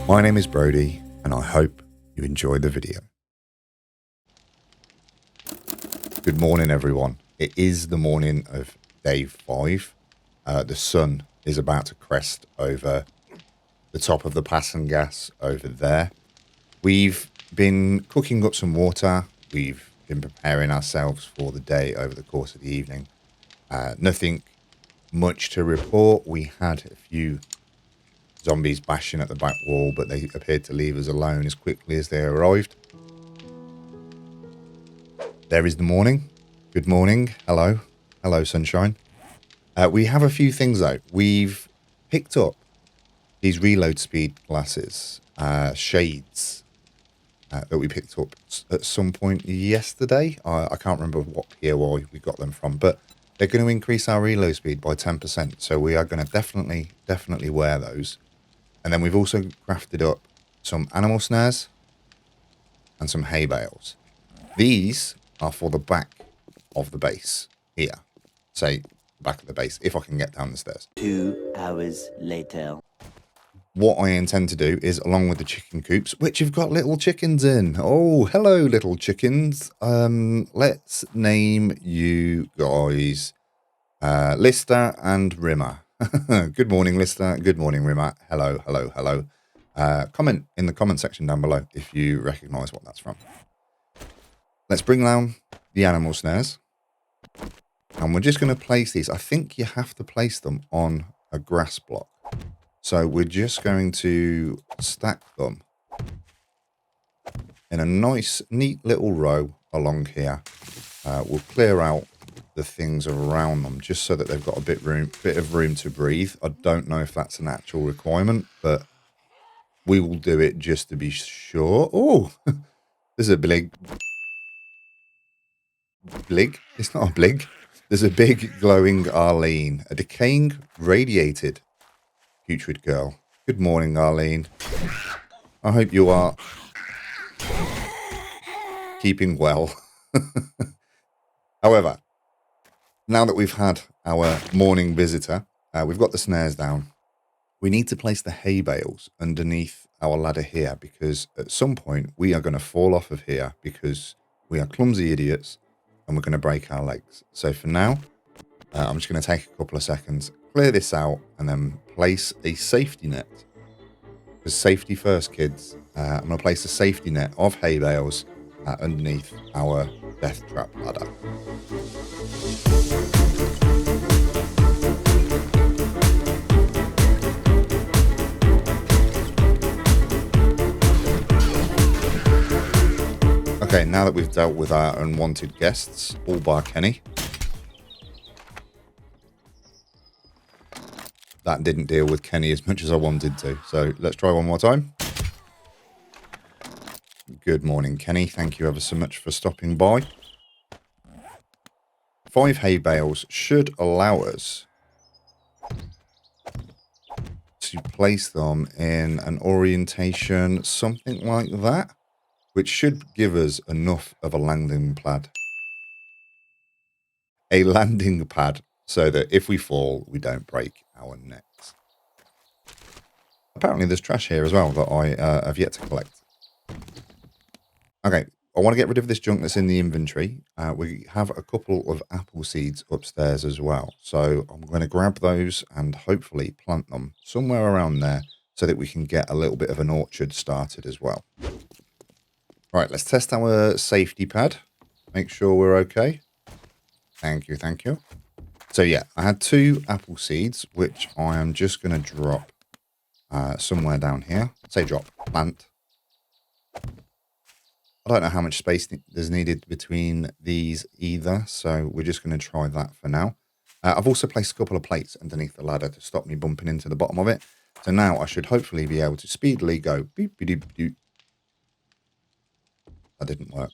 My name is Brodie, and I hope you enjoyed the video. Good morning, everyone. It is the morning of day 5. The sun is about to crest over the top of the passing gas over there. We've been cooking up some water. We've been preparing ourselves for the day over the course of the evening. Nothing much to report. We had a few zombies bashing at the back wall, but they appeared to leave us alone as quickly as they arrived. There is the morning. Good morning. Hello. Hello, sunshine. We have a few things though. We've picked up these reload speed glasses, shades, that we picked up at some point yesterday. I can't remember what POI we got them from, but they're going to increase our reload speed by 10%. So we are going to definitely wear those. And then we've also crafted up some animal snares and some hay bales. These are for the back of the base here. Say, back of the base, if I can get down the stairs. 2 hours later. What I intend to do is, along with the chicken coops, which have got little chickens in. Oh, hello, little chickens. Let's name you guys Lister and Rimmer. Good morning, Lister. Good morning, Rimmer. Hello, hello, hello. Comment in the comment section down below if you recognise what that's from. Let's bring down the animal snares. And we're just going to place these. I think you have to place them on a grass block. So we're just going to stack them in a nice, neat little row along here. We'll clear out the things around them just so that they've got a bit of room to breathe. I don't know if that's an actual requirement, but we will do it just to be sure. Oh, there's a blig. It's not a blig. There's a big glowing Arlene, a decaying, radiated, putrid girl. Good morning, Arlene. I hope you are keeping well. However, now that we've had our morning visitor, we've got the snares down. We need to place the hay bales underneath our ladder here because at some point we are going to fall off of here because we are clumsy idiots and we're going to break our legs. So for now, I'm just going to take a couple of seconds, clear this out, and then place a safety net. Because safety first, kids. I'm going to place a safety net of hay bales underneath our death trap ladder. Okay, now that we've dealt with our unwanted guests, all bar Kenny. That didn't deal with Kenny as much as I wanted to. So let's try one more time. Good morning, Kenny. Thank you ever so much for stopping by. 5 hay bales should allow us to place them in an orientation, something like that, which should give us enough of a landing pad. A landing pad, so that if we fall, we don't break our necks. Apparently there's trash here as well that I have yet to collect. Okay, I want to get rid of this junk that's in the inventory. We have a couple of apple seeds upstairs as well. So I'm going to grab those and hopefully plant them somewhere around there so that we can get a little bit of an orchard started as well. Right, let's test our safety pad. Make sure we're okay. Thank you, thank you. So yeah, I had 2 apple seeds, which I am just going to drop somewhere down here. Say drop, plant. I don't know how much space there's needed between these either, so we're just going to try that for now. I've also placed a couple of plates underneath the ladder to stop me bumping into the bottom of it. So now I should hopefully be able to speedily go beep, beep, beep, beep. That didn't work.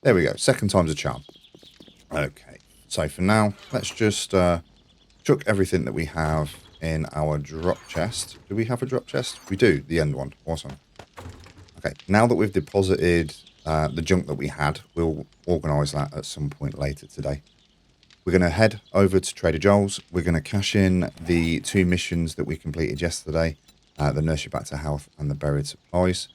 There we go. Second time's a charm. Okay. So for now, let's just chuck everything that we have in our drop chest. Do we have a drop chest? We do. The end one. Awesome. Okay. Now that we've deposited the junk that we had, we'll organise that at some point later today. We're going to head over to Trader Joel's. We're going to cash in the 2 missions that we completed yesterday. the nursery back to health, and the buried supplies.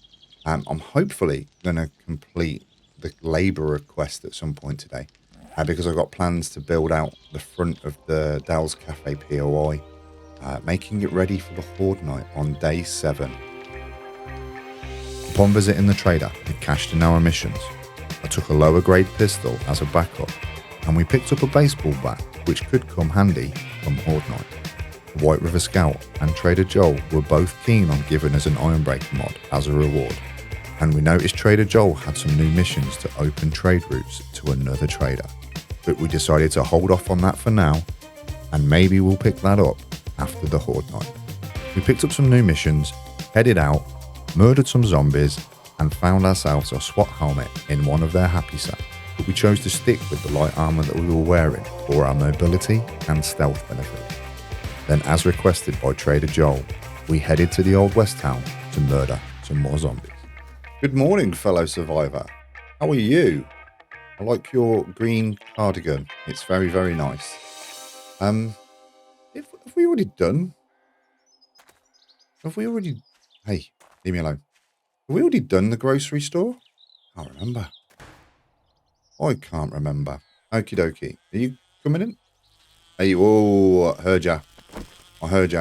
I'm hopefully going to complete the labourer quest at some point today, because I've got plans to build out the front of the Dell's Café POI, making it ready for the Horde Night on day 7. Upon visiting the trader, it cashed in our missions. I took a lower grade pistol as a backup, and we picked up a baseball bat, which could come handy come Horde Night. The White River Scout and Trader Joel were both keen on giving us an Ironbreaker mod as a reward, and we noticed Trader Joel had some new missions to open trade routes to another trader, but we decided to hold off on that for now, and maybe we'll pick that up after the Horde Night. We picked up some new missions, headed out, murdered some zombies, and found ourselves a SWAT helmet in one of their happy sacks, but we chose to stick with the light armour that we were wearing for our mobility and stealth benefit. Then, as requested by Trader Joel, we headed to the Old West Town to murder some more zombies. Good morning, fellow survivor. How are you? I like your green cardigan. It's very, very nice. Have we already done? Hey, leave me alone. Have we already done the grocery store? I can't remember. I can't remember. Okie dokie. Are you coming in? Hey, oh, I heard ya.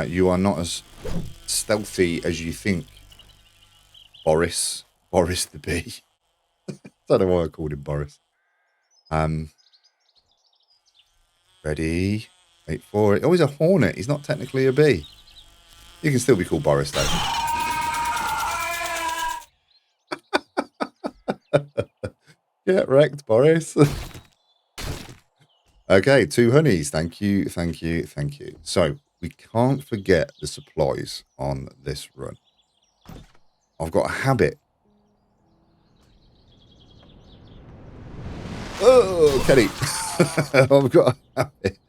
You are not as stealthy as you think, Boris. Boris the Bee. Don't know why I called him Boris. Ready. Wait for it. Oh, he's a hornet. He's not technically a bee. You can still be called Boris, though. Get wrecked, Boris. Okay, 2 honeys. Thank you. So, we can't forget the supplies on this run. I've got a habit. Oh, Kenny. I've got a habit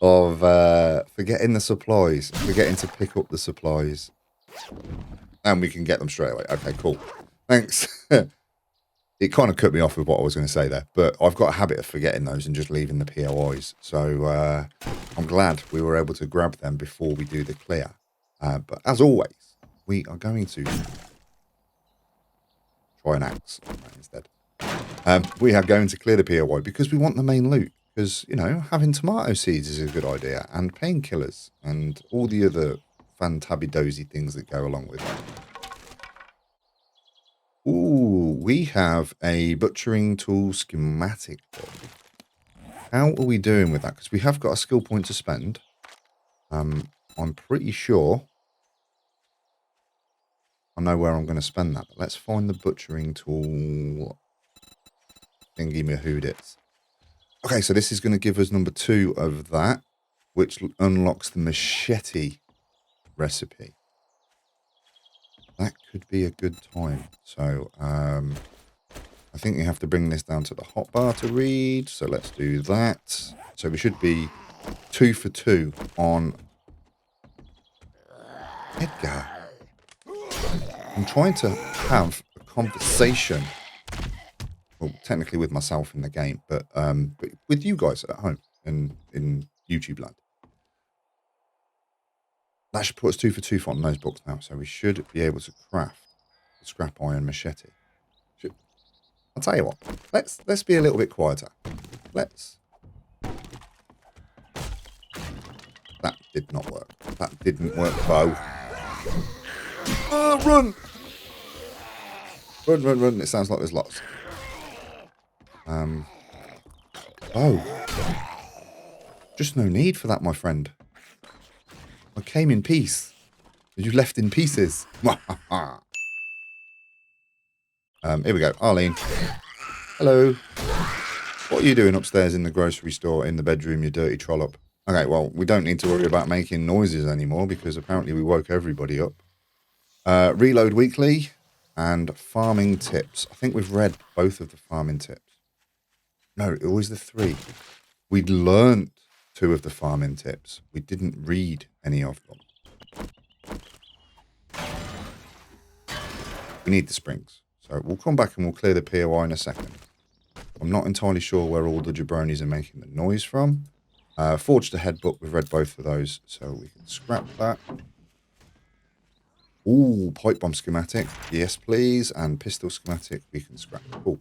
of forgetting the supplies, forgetting to pick up the supplies. And we can get them straight away. Okay, cool. Thanks. It kind of cut me off with what I was going to say there, but I've got a habit of forgetting those and just leaving the POIs. So I'm glad we were able to grab them before we do the clear. But as always, we are going to try an axe instead. We are going to clear the POI because we want the main loot. Because, you know, having tomato seeds is a good idea, and painkillers and all the other fantabby-dozy things that go along with that. Ooh, we have a butchering tool schematic. How are we doing with that? Because we have got a skill point to spend. I'm pretty sure I know where I'm going to spend that. But let's find the butchering tool thingy mahoodits. Okay, so this is going to give us number 2 of that, which unlocks the machete recipe. That could be a good time. So, I think you have to bring this down to the hotbar to read. So let's do that. So we should be 2 for 2 on Edgar. I'm trying to have a conversation. Well, technically with myself in the game, but with you guys at home in YouTube land. That should put us 2 for 2 on those books now, so we should be able to craft the scrap iron machete. I'll tell you what, let's be a little bit quieter. That did not work. That didn't work, Bo. Run! Run. It sounds like there's lots. Just no need for that, my friend. I came in peace. You left in pieces. Here we go. Arlene. Hello. What are you doing upstairs in the grocery store in the bedroom, you dirty trollop? Okay, well, we don't need to worry about making noises anymore because apparently we woke everybody up. Reload weekly and farming tips. I think we've read both of the farming tips. No, it was the 3. We'd learnt 2 of the farming tips. We didn't read any of them. We need the springs. So we'll come back and we'll clear the POI in a second. I'm not entirely sure where all the jabronis are making the noise from. Forged Ahead book, we've read both of those, so we can scrap that. Ooh, pipe bomb schematic. Yes, please. And pistol schematic. We can scrap. Cool.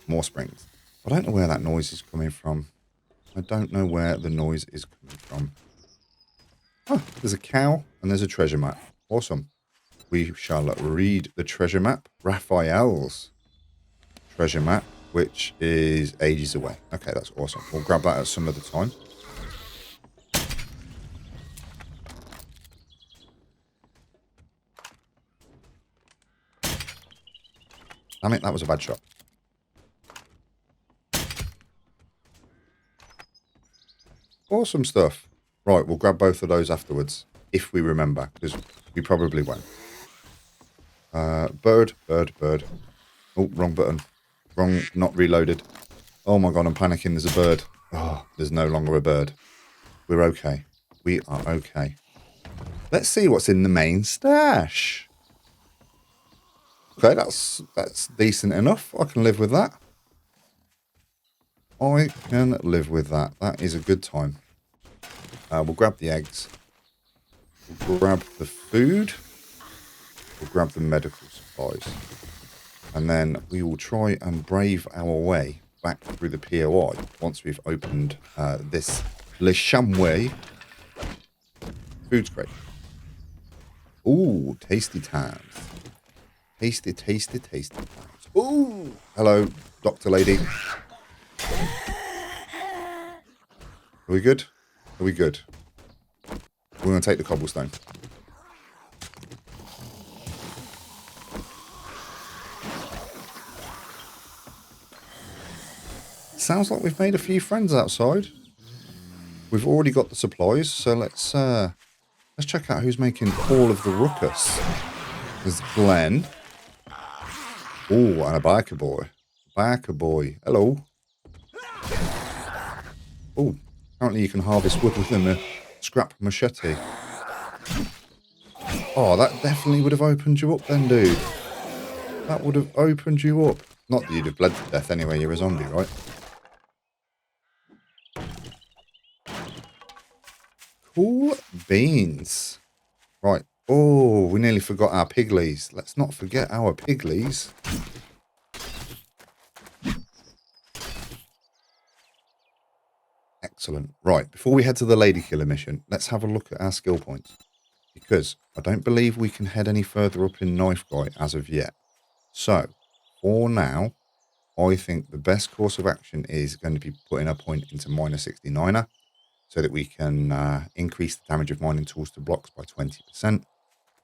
More springs. I don't know where that noise is coming from. I don't know where the noise is coming from. Oh, there's a cow and there's a treasure map. Awesome. We shall read the treasure map. Raphael's treasure map, which is ages away. Okay, that's awesome. We'll grab that at some other time. Damn it, that was a bad shot. Awesome stuff. Right, we'll grab both of those afterwards, if we remember, because we probably won't. Bird. Oh, wrong button. Wrong, not reloaded. Oh my god, I'm panicking. There's a bird. Oh, there's no longer a bird. We're okay. We are okay. Let's see what's in the main stash. Okay, that's decent enough. I can live with that. I can live with that. That is a good time. We'll grab the eggs. We'll grab the food. We'll grab the medical supplies. And then we will try and brave our way back through the POI once we've opened this Le Chamois food crate. Ooh, tasty times. Tasty times. Ooh, hello, Dr. Lady. Are we good? Are we good? We're going to take the cobblestone. Sounds like we've made a few friends outside. We've already got the supplies, so let's check out who's making all of the ruckus. There's Glenn. Oh, and a biker boy. Biker boy. Hello. Oh, apparently you can harvest wood within a scrap machete. Oh, that definitely would have opened you up then, dude. That would have opened you up. Not that you'd have bled to death anyway, you're a zombie, right? Cool beans. Right. Oh, we nearly forgot our piglies. Let's not forget our piglies. Excellent. Right, before we head to the lady killer mission, let's have a look at our skill points. Because I don't believe we can head any further up in Knife Guy as of yet. So, for now, I think the best course of action is going to be putting a point into minor 69er so that we can increase the damage of mining tools to blocks by 20%,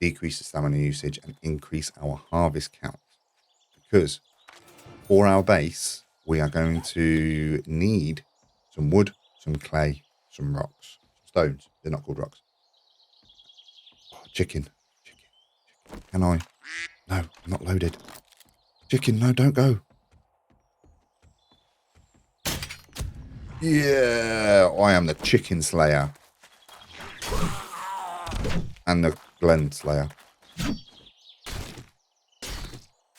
decrease the stamina usage, and increase our harvest count. Because for our base, we are going to need some wood, some clay, some rocks, stones. They're not called rocks. Oh, chicken. Can I? No, I'm not loaded. Chicken, no, don't go. Yeah, I am the chicken slayer. And the Glen slayer.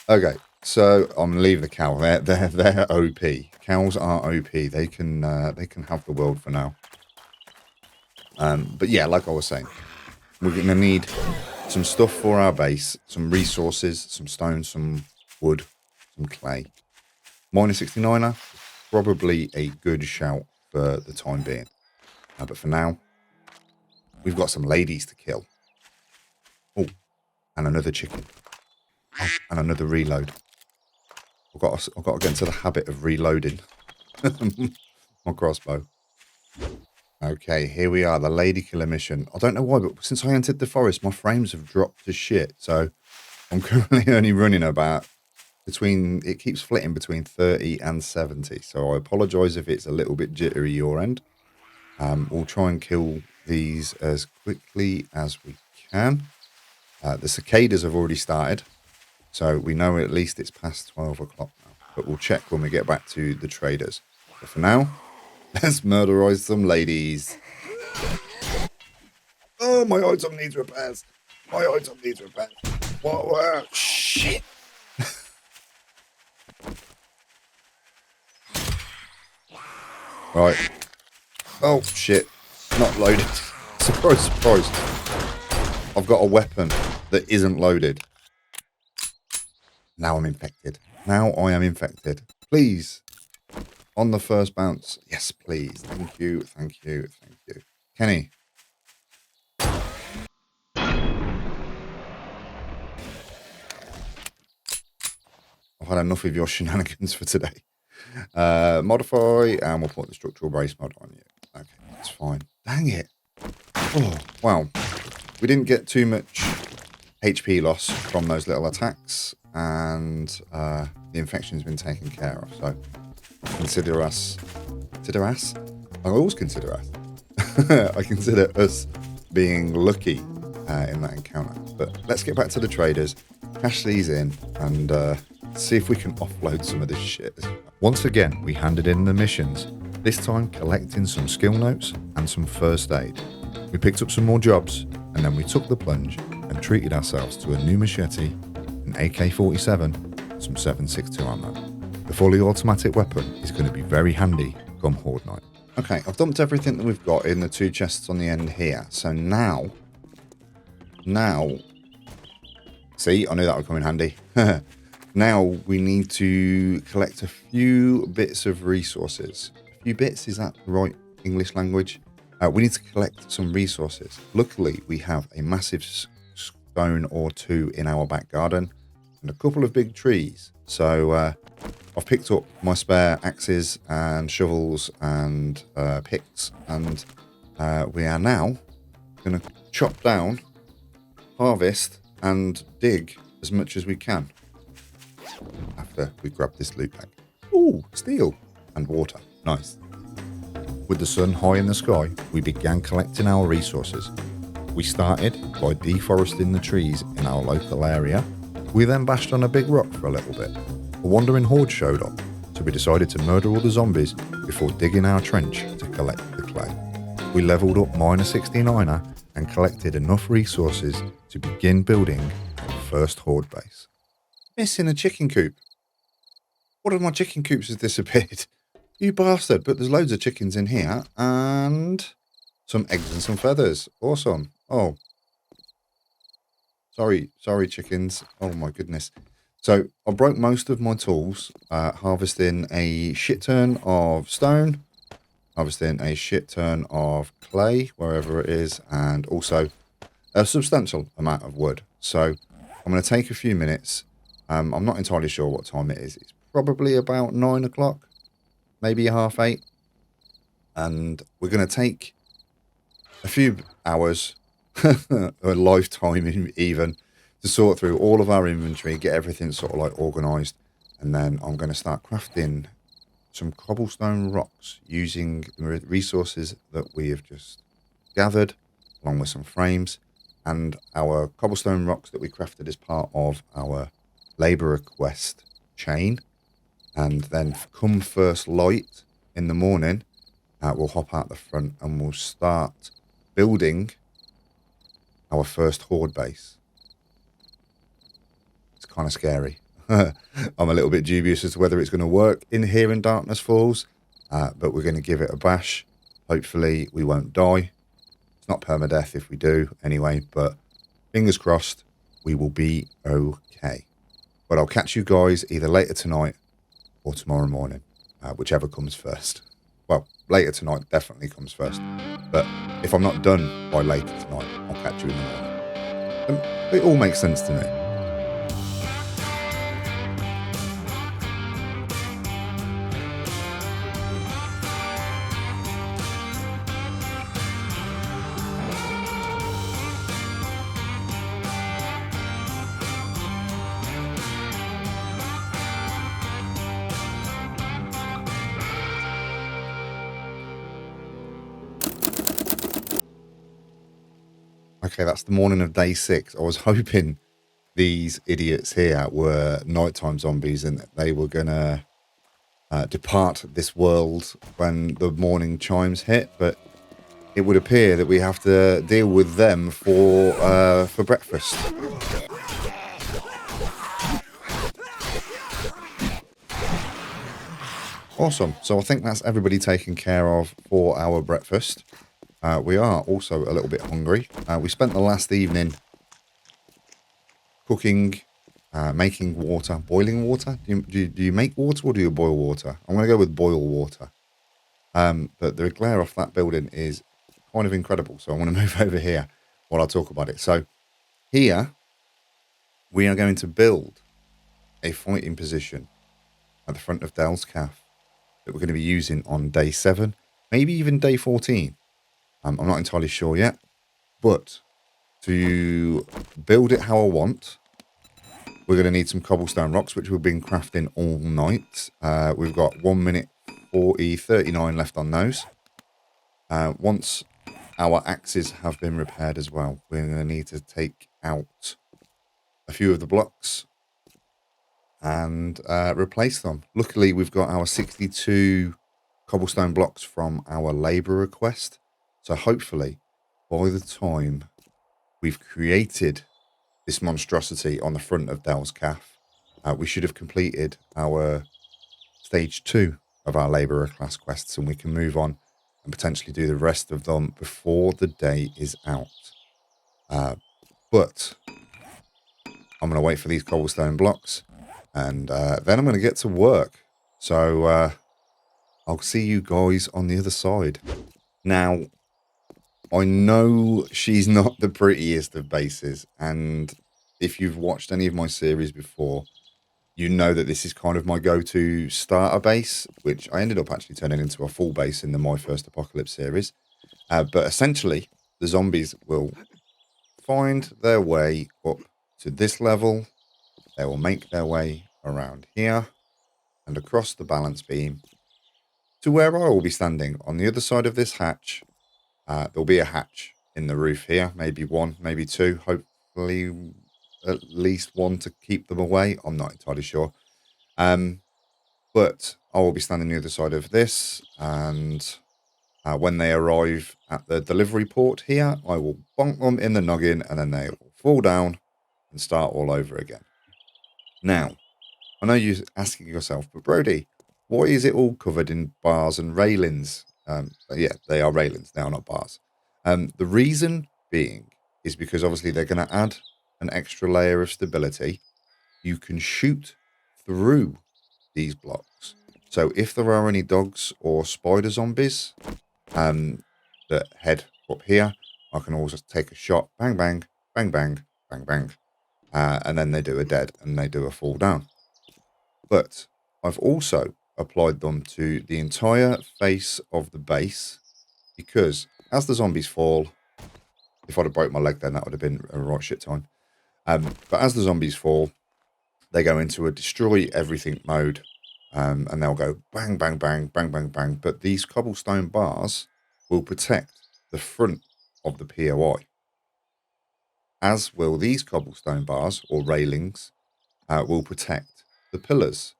Okay, so I'm gonna leave the cow. They're OP. Cows are OP. They can have the world for now. But yeah, like I was saying, we're gonna need some stuff for our base, some resources, some stone, some wood, some clay. Minor 69er, probably a good shout for the time being. But for now, we've got some ladies to kill. Oh, and another chicken. Oh, and another reload. I've got to get into the habit of reloading my crossbow. Okay, here we are, the lady killer mission. I don't know why, but since I entered the forest, my frames have dropped to shit. So I'm currently only running about it keeps flitting between 30 and 70. So I apologize if it's a little bit jittery your end. We'll try and kill these as quickly as we can. The cicadas have already started. So we know at least it's past 12 o'clock now. But we'll check when we get back to the traders. But for now, let's murderize some ladies. Oh, my item needs repairs. Whoa, shit. Right. Oh, shit. Not loaded. Surprise, surprise. I've got a weapon that isn't loaded. Now I'm infected. Now I am infected. Please. On the first bounce. Yes, please. Thank you, thank you, thank you. Kenny. I've had enough of your shenanigans for today. Modify, and we'll put the structural brace mod on you. Okay, that's fine. Dang it. Oh, wow. We didn't get too much HP loss from those little attacks, and the infection's been taken care of. So consider us. I always consider us. I consider us being lucky in that encounter. But let's get back to the traders, cash these in, and see if we can offload some of this shit. Once again, we handed in the missions, this time collecting some skill notes and some first aid. We picked up some more jobs, and then we took the plunge and treated ourselves to a new machete, an AK-47, some 7.62 ammo. The fully automatic weapon is going to be very handy come Horde Night. Okay, I've dumped everything that we've got in the 2 chests on the end here. So now, see, I knew that would come in handy. Now we need to collect a few bits of resources. A few bits, is that the right English language? We need to collect some resources. Luckily, we have a massive stone or 2 in our back garden and a couple of big trees. So I've picked up my spare axes and shovels and picks, and we are now going to chop down, harvest, and dig as much as we can after we grab this loot bag. Ooh, steel and water. Nice. With the sun high in the sky, we began collecting our resources. We started by deforesting the trees in our local area. We then bashed on a big rock for a little bit. A wandering horde showed up, so we decided to murder all the zombies before digging our trench to collect the clay. We leveled up miner 69er and collected enough resources to begin building our first horde base. Missing a chicken coop. One of my chicken coops has disappeared. You bastard, but there's loads of chickens in here and some eggs and some feathers. Awesome. Oh. Sorry chickens. Oh my goodness. So I broke most of my tools, harvesting a shit ton of stone, harvesting a shit ton of clay, wherever it is, and also a substantial amount of wood. So I'm going to take a few minutes. I'm not entirely sure what time it is. It's probably about 9 o'clock, maybe 8:30. And we're going to take a few hours, a lifetime even, to sort through all of our inventory, get everything sort of like organised. And then I'm going to start crafting some cobblestone rocks using the resources that we have just gathered, along with some frames. And our cobblestone rocks that we crafted as part of our labourer quest chain. And then come first light in the morning, we'll hop out the front and we'll start building our first horde base. It's kind of scary. I'm a little bit dubious as to whether it's going to work in here in Darkness Falls, but we're going to give it a bash. Hopefully we won't die. It's not permadeath if we do anyway, but fingers crossed we will be okay. But I'll catch you guys either later tonight or tomorrow morning, whichever comes first. Well, later tonight definitely comes first, but if I'm not done by later tonight, I'll catch you in the morning. It all makes sense to me. Okay, that's the morning of day 6. I was hoping these idiots here were nighttime zombies and that they were going to depart this world when the morning chimes hit, but it would appear that we have to deal with them for breakfast. Awesome. So I think that's everybody taken care of for our breakfast. We are also a little bit hungry. We spent the last evening cooking, making water, boiling water. Do you make water or do you boil water? I'm going to go with boil water. But the glare off that building is kind of incredible. So I want to move over here while I talk about it. So here we are going to build a fighting position at the front of Dell's Caf that we're going to be using on day 7, maybe even day 14. I'm not entirely sure yet, but to build it how I want, we're going to need some cobblestone rocks, which we've been crafting all night. We've got 1 minute 39 left on those. Once our axes have been repaired as well, we're going to need to take out a few of the blocks and replace them. Luckily, we've got our 62 cobblestone blocks from our labour request. So hopefully, by the time we've created this monstrosity on the front of Dell's Caf, we should have completed our stage 2 of our labourer class quests, and we can move on and potentially do the rest of them before the day is out. But I'm going to wait for these cobblestone blocks, and then I'm going to get to work. So I'll see you guys on the other side. Now, I know she's not the prettiest of bases, and if you've watched any of my series before, you know that this is kind of my go-to starter base, which I ended up actually turning into a full base in the My First Apocalypse series. But essentially, the zombies will find their way up to this level. They will make their way around here and across the balance beam to where I will be standing on the other side of this hatch. There'll be a hatch in the roof here, maybe one, maybe two, hopefully at least one to keep them away. I'm not entirely sure. But I will be standing the other side of this, and when they arrive at the delivery port here, I will bonk them in the noggin, and then they will fall down and start all over again. Now, I know you're asking yourself, but Brodie, why is it all covered in bars and railings? Yeah, they are railings. They are not bars. The reason being is because obviously they're going to add an extra layer of stability. You can shoot through these blocks. So if there are any dogs or spider zombies that head up here, I can also take a shot, bang, bang, bang, bang, bang, bang, and then they do a dead and they do a fall down. But I've also applied them to the entire face of the base because as the zombies fall, if I'd have broke my leg then that would have been a right shit time. But as the zombies fall, they go into a destroy everything mode, and they'll go bang, bang, bang, bang, bang, bang. But these cobblestone bars will protect the front of the POI, as will these cobblestone bars or railings will protect the pillars.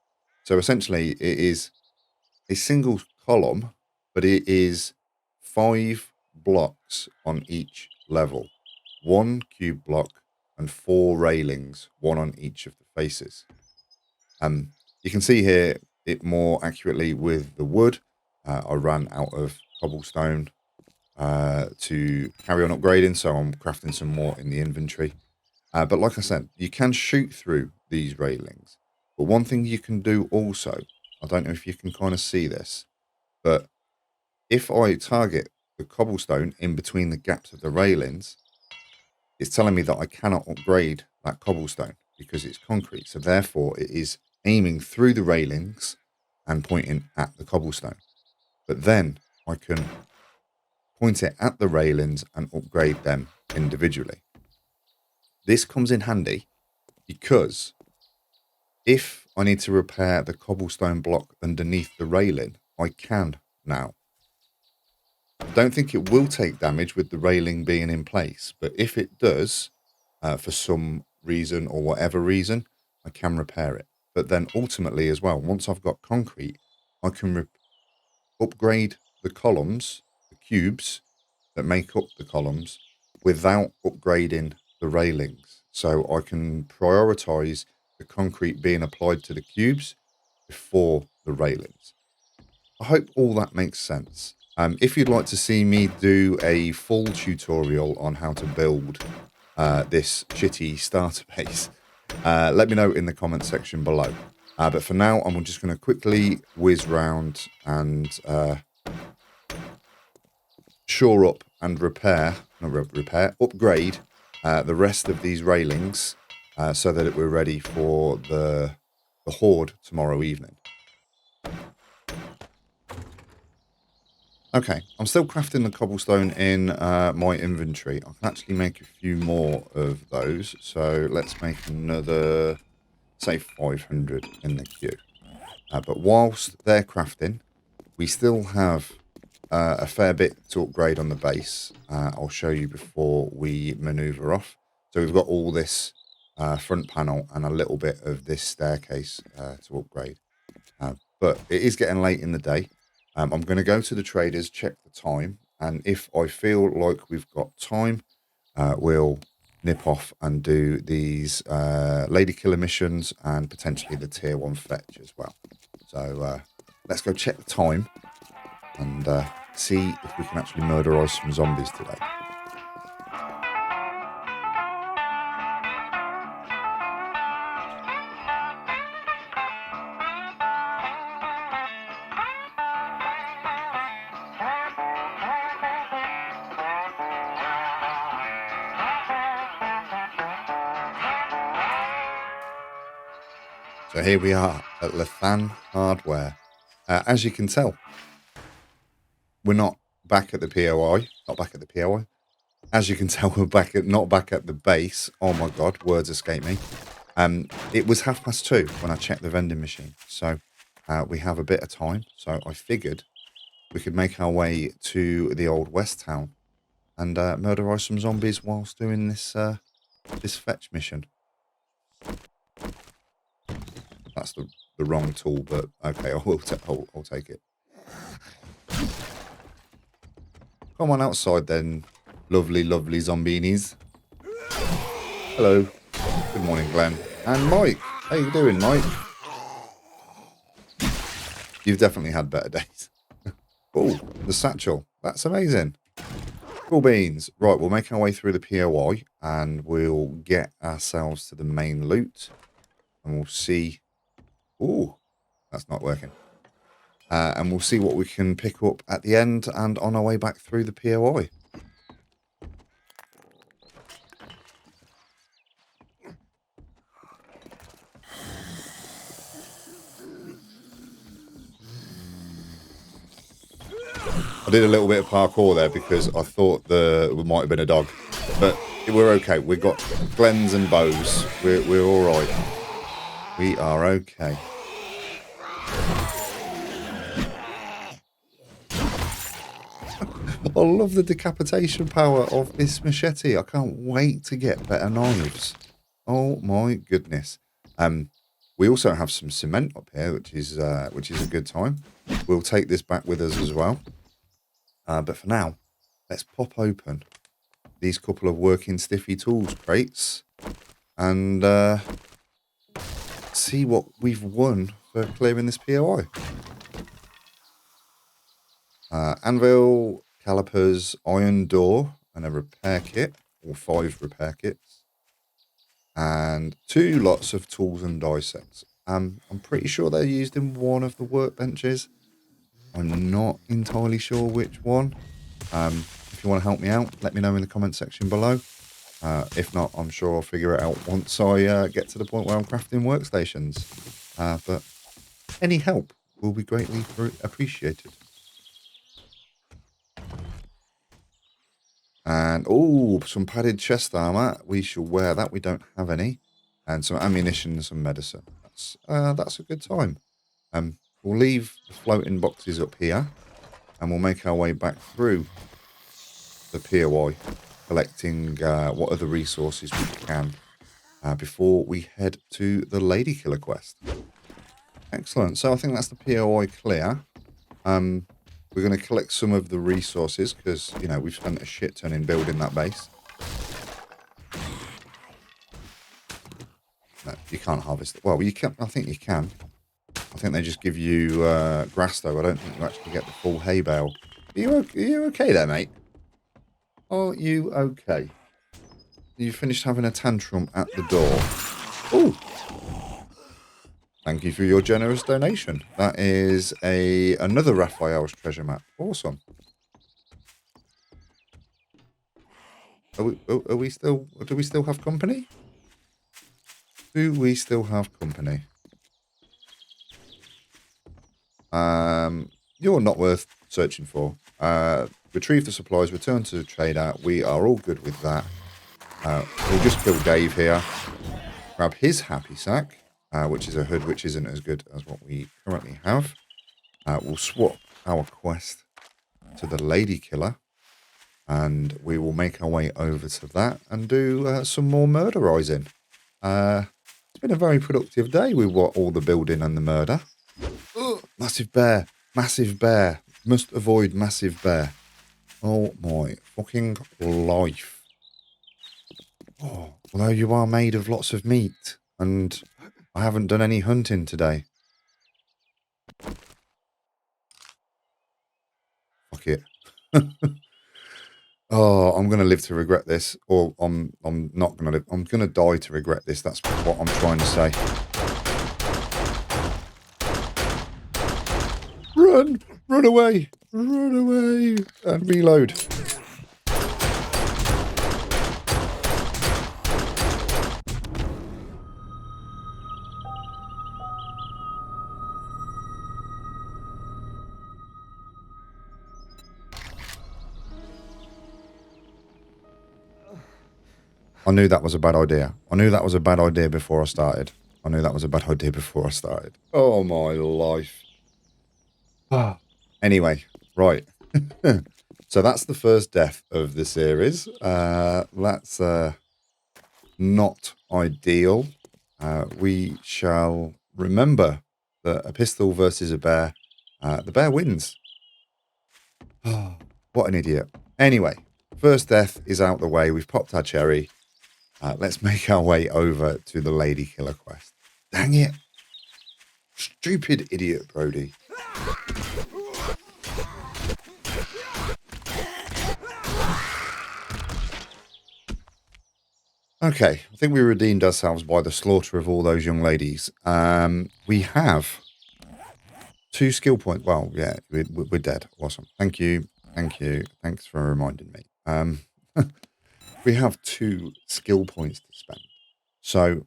So essentially, it is a single column, but it is 5 blocks on each level, 1 cube block and 4 railings, 1 on each of the faces. You can see here it more accurately with the wood. I ran out of cobblestone to carry on upgrading, so I'm crafting some more in the inventory. But like I said, you can shoot through these railings. But one thing you can do also, I don't know if you can kind of see this, but if I target the cobblestone in between the gaps of the railings, it's telling me that I cannot upgrade that cobblestone because it's concrete. So therefore it is aiming through the railings and pointing at the cobblestone. But then I can point it at the railings and upgrade them individually. This comes in handy because if I need to repair the cobblestone block underneath the railing, I can now. I don't think it will take damage with the railing being in place, but if it does, for some reason or whatever reason, I can repair it. But then ultimately as well, once I've got concrete, I can upgrade the columns, the cubes that make up the columns, without upgrading the railings. So I can prioritize the concrete being applied to the cubes before the railings. I hope all that makes sense. If you'd like to see me do a full tutorial on how to build this shitty starter base, let me know in the comment section below. But for now, I'm just going to quickly whiz round and shore up and upgrade the rest of these railings so that we're ready for the horde tomorrow evening. Okay, I'm still crafting the cobblestone in my inventory. I can actually make a few more of those. So let's make another, say, 500 in the queue. But whilst they're crafting, we still have a fair bit to upgrade on the base. I'll show you before we maneuver off. So we've got all this front panel and a little bit of this staircase to upgrade. But it is getting late in the day. I'm going to go to the traders, check the time, and if I feel like we've got time, we'll nip off and do these lady killer missions and potentially the tier 1 fetch as well. So let's go check the time and see if we can actually murderize some zombies today. So here we are at Lethan Hardware. As you can tell, we're not back at the POI. Not back at the POI. As you can tell, we're not back at the base. Oh my god, words escape me. It was 2:30 when I checked the vending machine. So we have a bit of time. So I figured we could make our way to the old West Town and murderize some zombies whilst doing this this fetch mission. That's the wrong tool, but okay, I'll take it. Come on outside then, lovely, lovely zombinis. Hello. Good morning, Glenn. And Mike. How you doing, Mike? You've definitely had better days. Oh, the satchel. That's amazing. Cool beans. Right, we'll make our way through the POI and we'll get ourselves to the main loot. And we'll see... Ooh, that's not working. And we'll see what we can pick up at the end and on our way back through the POI. I did a little bit of parkour there because I thought there might have been a dog. But we're okay. We've got Glens and bows. We're all right. We are okay. I love the decapitation power of this machete. I can't wait to get better knives. Oh my goodness. We also have some cement up here, which is a good time. We'll take this back with us as well. But for now, let's pop open these couple of working stiffy tools crates and see what we've won for clearing this POI. Anvil, calipers, iron door, and a repair kit, or 5 repair kits, and 2 lots of tools and die sets. I'm pretty sure they're used in one of the workbenches. I'm not entirely sure which one. If you want to help me out, let me know in the comment section below. If not, I'm sure I'll figure it out once I get to the point where I'm crafting workstations. But any help will be greatly appreciated. And, oh, some padded chest armor. We shall wear that. We don't have any. And some ammunition and some medicine. That's a good time. We'll leave the floating boxes up here. And we'll make our way back through the POI, collecting what other resources we can before we head to the Lady Killer quest. Excellent. So I think that's the POI clear. We're going to collect some of the resources because, you know, we've spent a shit ton in building that base. No, you can't harvest it. Well, you can. I think you can. I I think they just give you grass, though. I don't think you actually get the full hay bale. Are you okay there, mate? Are you okay? You finished having a tantrum at the door. Oh, thank you for your generous donation. That is another Raphael's treasure map. Awesome. Are we still? Do we still have company? Do we still have company? You're not worth searching for. Retrieve the supplies. Return to the trader. We are all good with that. We'll just kill Dave here. Grab his happy sack, which is a hood, which isn't as good as what we currently have. We'll swap our quest to the lady killer, and we will make our way over to that and do some more murderizing. It's been a very productive day with all the building and the murder. Ugh, massive bear, massive bear. Must avoid massive bear. Oh my fucking life. Oh, although you are made of lots of meat, and I haven't done any hunting today. Fuck it. Oh, I'm gonna live to regret this, or I'm not gonna live. I'm gonna die to regret this. That's what I'm trying to say. Run, run away, and reload. I knew that was a bad idea. I knew that was a bad idea before I started. Oh, my life. Anyway, right. So that's the first death of the series. That's not ideal. We shall remember that a pistol versus a bear, the bear wins. Oh, what an idiot. Anyway, first death is out the way. We've popped our cherry. Let's make our way over to the lady killer quest. Dang it. Stupid idiot, Brodie. Okay, I think we redeemed ourselves by the slaughter of all those young ladies. We have 2 skill points. Well, yeah, we're dead. Awesome. Thank you. Thanks for reminding me. We have 2 skill points to spend. So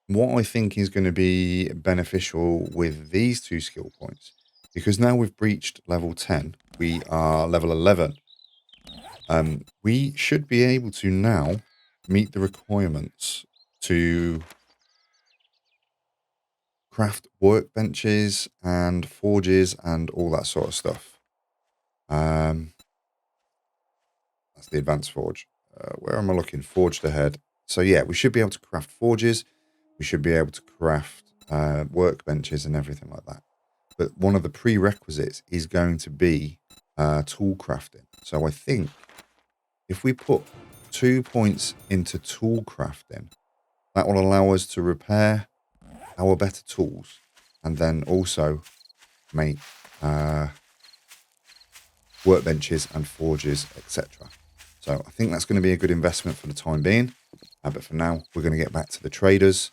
what I think is going to be beneficial with these 2 skill points, because now we've breached level 10, we are level 11. We should be able to now meet the requirements to craft workbenches and forges and all that sort of stuff. That's the advanced forge. Where am I looking? Forged ahead. So yeah, we should be able to craft forges. We should be able to craft workbenches and everything like that. But one of the prerequisites is going to be tool crafting. So I think if we put 2 points into tool crafting, that will allow us to repair our better tools and then also make workbenches and forges, etc. So I think that's going to be a good investment for the time being. But for now, we're going to get back to the traders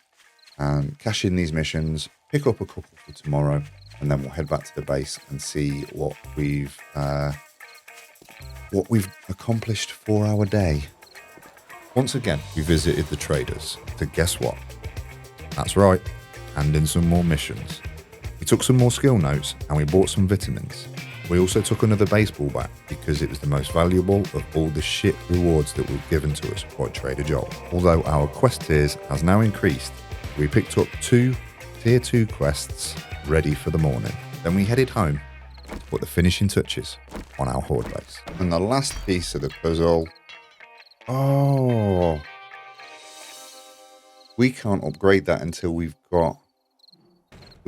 and cash in these missions, pick up a couple for tomorrow, and then we'll head back to the base and see what we've accomplished for our day. Once again, we visited the traders to guess what? That's right, hand in some more missions. We took some more skill notes and we bought some vitamins. We also took another baseball bat because it was the most valuable of all the shit rewards that were given to us by Trader Joel. Although our quest tiers has now increased, we picked up 2 tier 2 quests ready for the morning. Then we headed home to put the finishing touches on our horde base. And the last piece of the puzzle. Oh, we can't upgrade that until we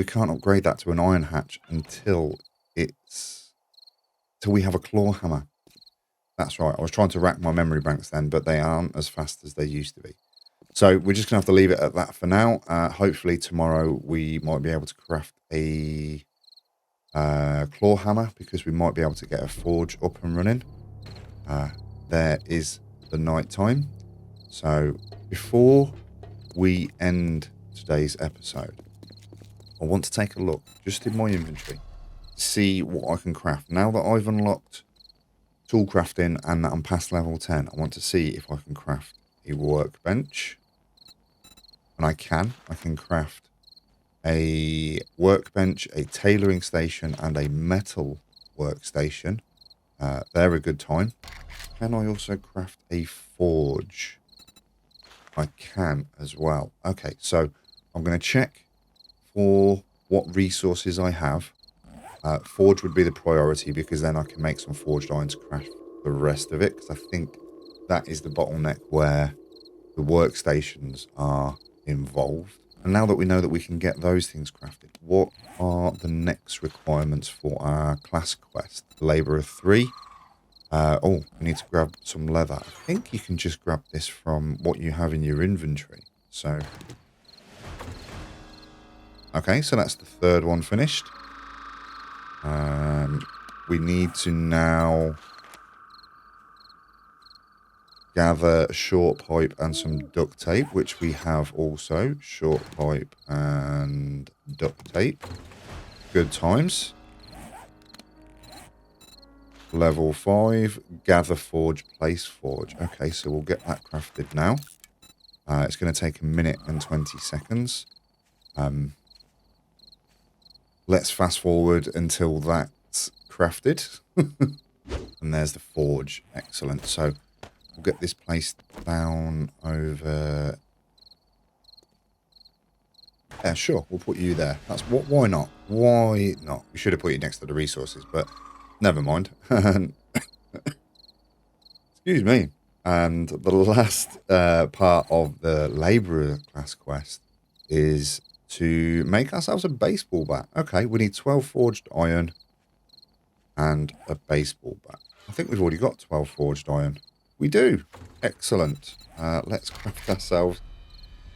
can't upgrade that to an iron hatch until we have a claw hammer. That's right. I was trying to rack my memory banks then, but they aren't as fast as they used to be. So we're just going to have to leave it at that for now. Hopefully tomorrow we might be able to craft a claw hammer, because we might be able to get a forge up and running. There is the night time. So before we end today's episode, I want to take a look just in my inventory, see what I can craft. Now that I've unlocked tool crafting and that I'm past level 10, I want to see if I can craft a workbench. And I can craft a workbench, a tailoring station, and a metal workstation. They're a good time. Can I also craft a forge? I can as well. Okay, so I'm going to check for what resources I have. Forge would be the priority, because then I can make some forged iron to craft the rest of it, because I think that is the bottleneck where the workstations are involved. And now that we know that we can get those things crafted, what are the next requirements for our class quest? Labourer 3. We need to grab some leather. I think you can just grab this from what you have in your inventory. So, okay, so that's the third one finished. We need to now gather short pipe and some duct tape, which we have also. Short pipe and duct tape. Good times. Level 5, gather forge, place forge. Okay, so we'll get that crafted now. It's going to take 1 minute and 20 seconds. Let's fast forward until that's crafted. And there's the forge. Excellent. So we'll get this placed down over... Yeah, sure, we'll put you there. That's what. Why not? Why not? We should have put you next to the resources, but never mind. Excuse me. And the last part of the labourer class quest is to make ourselves a baseball bat. Okay, we need 12 forged iron and a baseball bat. I think we've already got 12 forged iron. We do. Excellent. Let's craft ourselves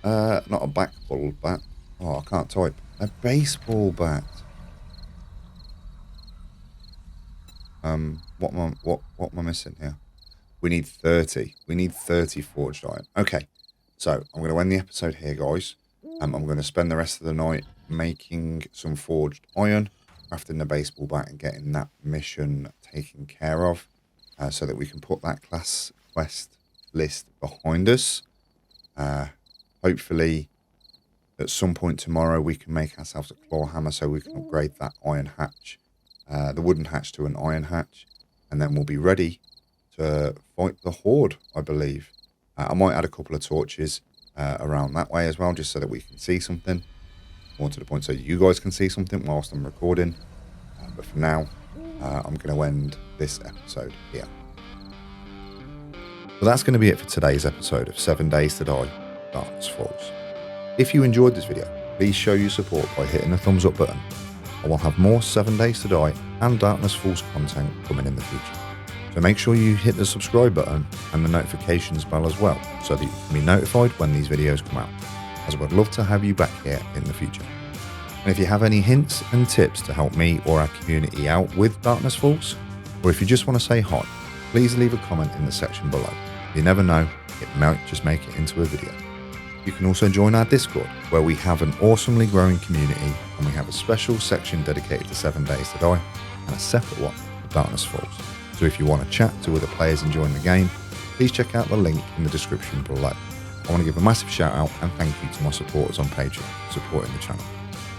not a back-pulled bat. Oh, I can't type. A baseball bat. What am I missing here? We need 30. We need 30 forged iron. Okay, so I'm going to end the episode here, guys. I'm going to spend the rest of the night making some forged iron, crafting the baseball bat, and getting that mission taken care of, so that we can put that class quest list behind us. Hopefully, at some point tomorrow, we can make ourselves a claw hammer so we can upgrade that iron hatch, the wooden hatch, to an iron hatch, and then we'll be ready to fight the horde, I believe. I might add a couple of torches around that way as well, just so that we can see something. More to the point, so you guys can see something whilst I'm recording. But for now, I'm going to end this episode here. Well, that's going to be it for today's episode of 7 Days to Die, Darkness Falls. If you enjoyed this video, please show your support by hitting the thumbs up button. I will have more 7 Days to Die and Darkness Falls content coming in the future. So make sure you hit the subscribe button and the notifications bell as well, so that you can be notified when these videos come out, as I would love to have you back here in the future. And if you have any hints and tips to help me or our community out with Darkness Falls, or if you just want to say hi, please leave a comment in the section below. You never know, it might just make it into a video. You can also join our Discord, where we have an awesomely growing community, and we have a special section dedicated to 7 Days to Die and a separate one for Darkness Falls. So if you want to chat to other players enjoying the game, please check out the link in the description below. I want to give a massive shout out and thank you to my supporters on Patreon for supporting the channel.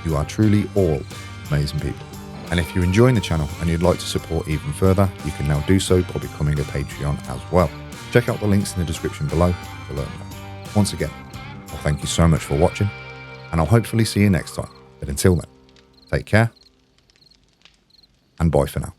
You are truly all amazing people. And if you're enjoying the channel and you'd like to support even further, you can now do so by becoming a Patreon as well. Check out the links in the description below to learn more. Once again, I'll thank you so much for watching, and I'll hopefully see you next time. But until then, take care, and bye for now.